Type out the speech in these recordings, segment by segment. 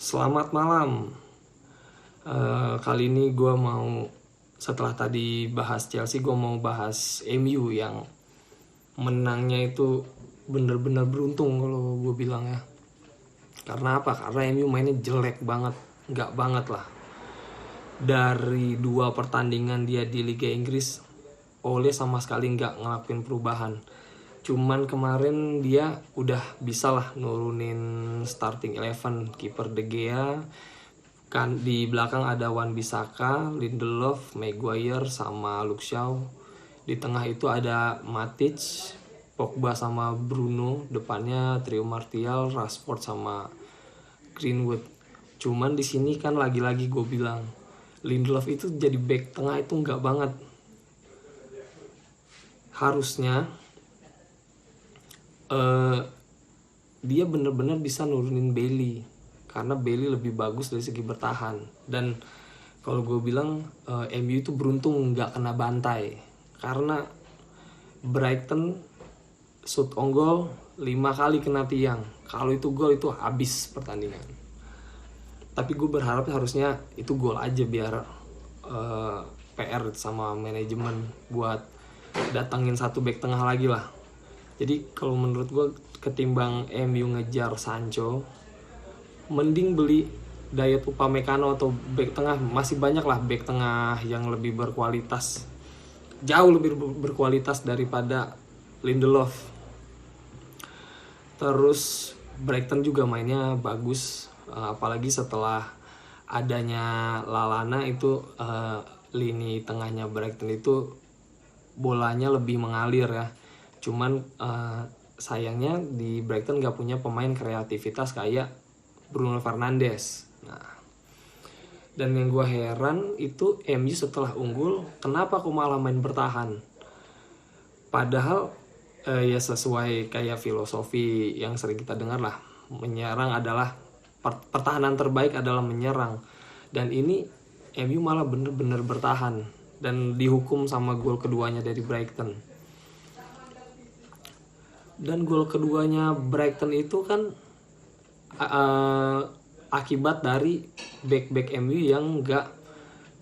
Selamat malam. Kali ini gue mau, setelah tadi bahas Chelsea, gue mau bahas MU yang menangnya itu bener-bener beruntung kalau gue bilang ya. Karena apa? Karena MU mainnya jelek banget, nggak banget lah. Dari 2 pertandingan dia di Liga Inggris, Ole sama sekali nggak ngelakuin perubahan. Cuman kemarin dia udah bisa lah nurunin starting 11, kiper De Gea, kan di belakang ada Wan-Bissaka, Lindelof, Maguire sama Luke Shaw. Di tengah itu ada Matic, Pogba sama Bruno, depannya trio Martial, Rashford sama Greenwood. Cuman di sini kan lagi-lagi gue bilang Lindelof itu jadi back tengah itu nggak banget. Harusnya dia bener-bener bisa nurunin Bailey, karena Bailey lebih bagus dari segi bertahan. Dan kalau gue bilang MU itu beruntung nggak kena bantai, karena Brighton shoot on goal 5 kali kena tiang. Kalau itu gol itu habis pertandingan. Tapi gue berharap harusnya itu gol aja, biar PR sama manajemen buat datangin satu back tengah lagi lah. Jadi kalau menurut gue, ketimbang MU ngejar Sancho, mending beli Dayot Upamecano atau back tengah. Masih banyak lah back tengah yang lebih berkualitas, jauh lebih berkualitas daripada Lindelof. Terus Brighton juga mainnya bagus, apalagi setelah adanya Lallana itu, lini tengahnya Brighton itu bolanya lebih mengalir ya. Cuman sayangnya di Brighton gak punya pemain kreativitas kayak Bruno Fernandes. Nah, dan yang gue heran itu MU setelah unggul, kenapa kok malah main bertahan? Padahal ya sesuai kayak filosofi yang sering kita dengar lah, menyerang adalah pertahanan terbaik adalah menyerang. Dan ini MU malah bener-bener bertahan dan dihukum sama gol keduanya dari Brighton. Dan gol keduanya Brighton itu kan akibat dari back MU yang gak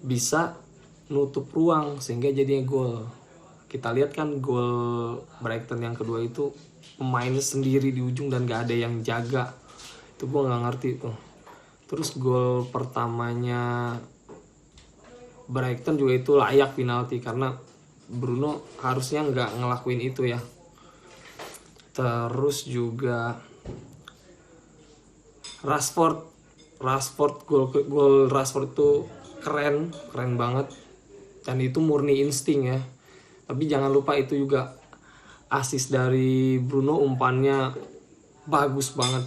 bisa nutup ruang sehingga jadinya gol. Kita lihat kan gol Brighton yang kedua itu pemainnya sendiri di ujung dan gak ada yang jaga. Itu gue gak ngerti tuh. Terus gol pertamanya Brighton juga itu layak penalti, karena Bruno harusnya gak ngelakuin itu ya. Terus juga Rashford gol Rashford itu keren banget, dan itu murni insting ya. Tapi jangan lupa itu juga assist dari Bruno, umpannya bagus banget.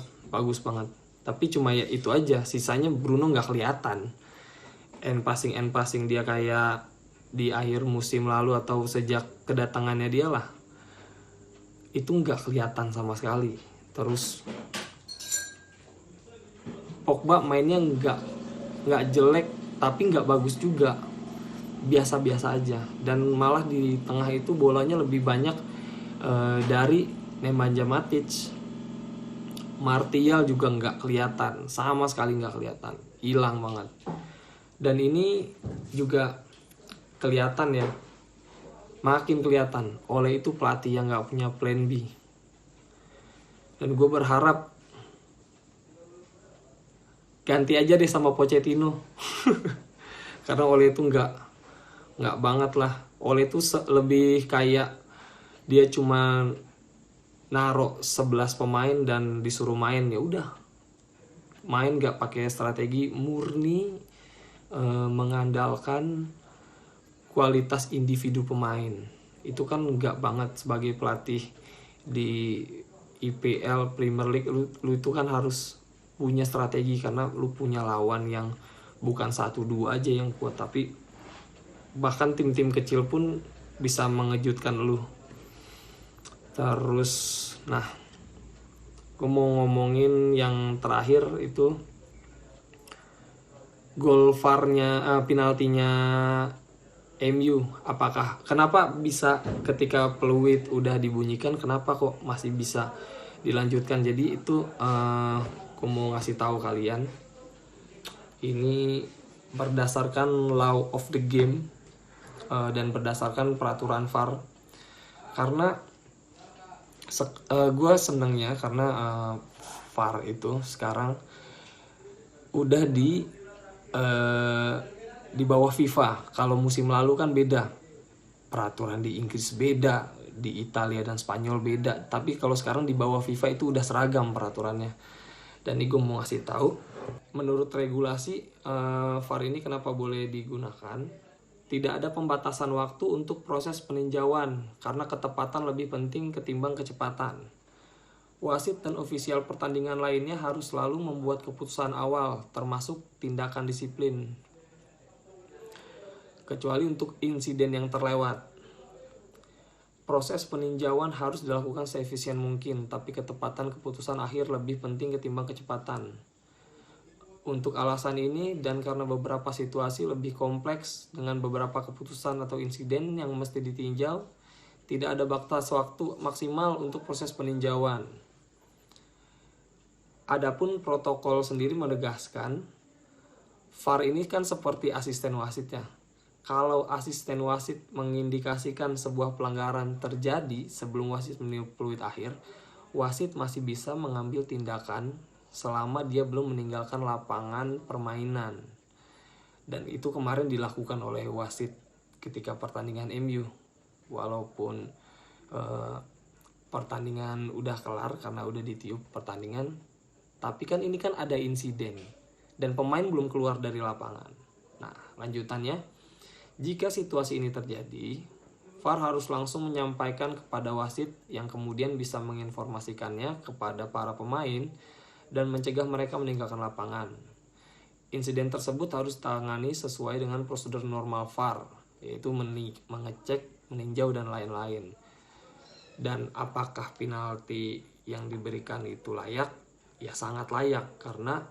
Tapi cuma ya itu aja, sisanya Bruno nggak kelihatan. End passing dia kayak di akhir musim lalu atau sejak kedatangannya dia lah, itu nggak kelihatan sama sekali. Terus Pogba mainnya nggak jelek, tapi nggak bagus juga, biasa-biasa aja. Dan malah di tengah itu bolanya lebih banyak dari Nemanja Matic. Martial juga nggak kelihatan, sama sekali nggak kelihatan, hilang banget. Dan ini juga kelihatan ya, makin kelihatan Ole itu pelatih yang gak punya plan B. Dan gue berharap ganti aja deh sama Pochettino. Karena Ole itu nggak banget lah. Ole itu lebih kayak dia cuma naruh 11 pemain dan disuruh main, ya udah main, nggak pakai strategi, murni mengandalkan kualitas individu pemain. Itu kan nggak banget sebagai pelatih di IPL Premier League. Lu itu kan harus punya strategi, karena lu punya lawan yang bukan 1-2 aja yang kuat, tapi bahkan tim-tim kecil pun bisa mengejutkan lu. Terus nah, gue mau ngomongin yang terakhir itu gol VAR-nya, penaltinya MU. Kenapa bisa ketika peluit udah dibunyikan, kenapa kok masih bisa dilanjutkan? Jadi itu aku mau ngasih tahu kalian, Ini berdasarkan law of the game dan berdasarkan peraturan VAR. Karena gue senengnya karena VAR itu sekarang udah di bawah FIFA. Kalau musim lalu kan beda, peraturan di Inggris beda, di Italia dan Spanyol beda. Tapi kalau sekarang di bawah FIFA itu udah seragam peraturannya. Dan ini gue mau ngasih tahu, menurut regulasi VAR ini kenapa boleh digunakan. Tidak ada pembatasan waktu untuk proses peninjauan karena ketepatan lebih penting ketimbang kecepatan. Wasit dan ofisial pertandingan lainnya harus selalu membuat keputusan awal, termasuk tindakan disiplin, kecuali untuk insiden yang terlewat. Proses peninjauan harus dilakukan seefisien mungkin, tapi ketepatan keputusan akhir lebih penting ketimbang kecepatan. Untuk alasan ini dan karena beberapa situasi lebih kompleks dengan beberapa keputusan atau insiden yang mesti ditinjau, tidak ada batas waktu maksimal untuk proses peninjauan. Adapun protokol sendiri menegaskan, VAR ini kan seperti asisten wasit ya. Kalau asisten wasit mengindikasikan sebuah pelanggaran terjadi sebelum wasit meniup peluit akhir, wasit masih bisa mengambil tindakan selama dia belum meninggalkan lapangan permainan. Dan itu kemarin dilakukan oleh wasit ketika pertandingan MU. Walaupun pertandingan udah kelar karena udah ditiup pertandingan, tapi kan ini kan ada insiden dan pemain belum keluar dari lapangan. Nah, lanjutannya, jika situasi ini terjadi, VAR harus langsung menyampaikan kepada wasit yang kemudian bisa menginformasikannya kepada para pemain dan mencegah mereka meninggalkan lapangan. Insiden tersebut harus ditangani sesuai dengan prosedur normal VAR, yaitu mengecek, meninjau, dan lain-lain. Dan apakah penalti yang diberikan itu layak? Ya sangat layak, karena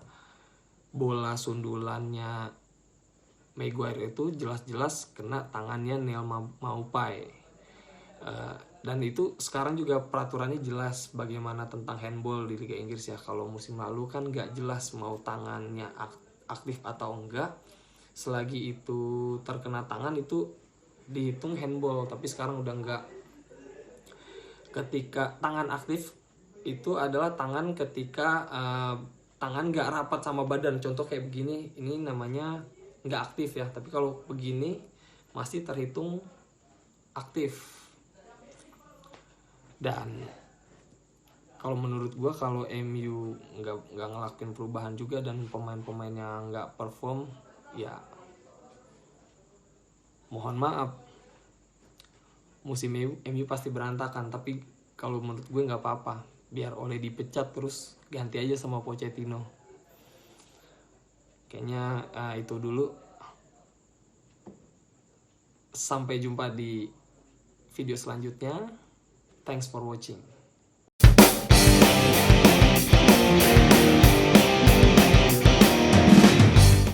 bola sundulannya Maguire itu jelas-jelas kena tangannya Neil Maupay. Dan itu sekarang juga peraturannya jelas bagaimana tentang handball di Liga Inggris ya. Kalau musim lalu kan nggak jelas mau tangannya aktif atau enggak. Selagi itu terkena tangan itu dihitung handball, tapi sekarang udah enggak. Ketika tangan aktif itu adalah tangan ketika tangan nggak rapat sama badan. Contoh kayak begini, ini namanya nggak aktif ya. Tapi kalau begini masih terhitung aktif. Dan kalau menurut gue, kalau MU nggak ngelakuin perubahan juga dan pemain-pemainnya nggak perform, ya mohon maaf, musim MU pasti berantakan. Tapi kalau menurut gue nggak apa-apa, biar Ole dipecat terus ganti aja sama Pochettino. Kayaknya itu dulu. Sampai jumpa di video selanjutnya. Thanks for watching.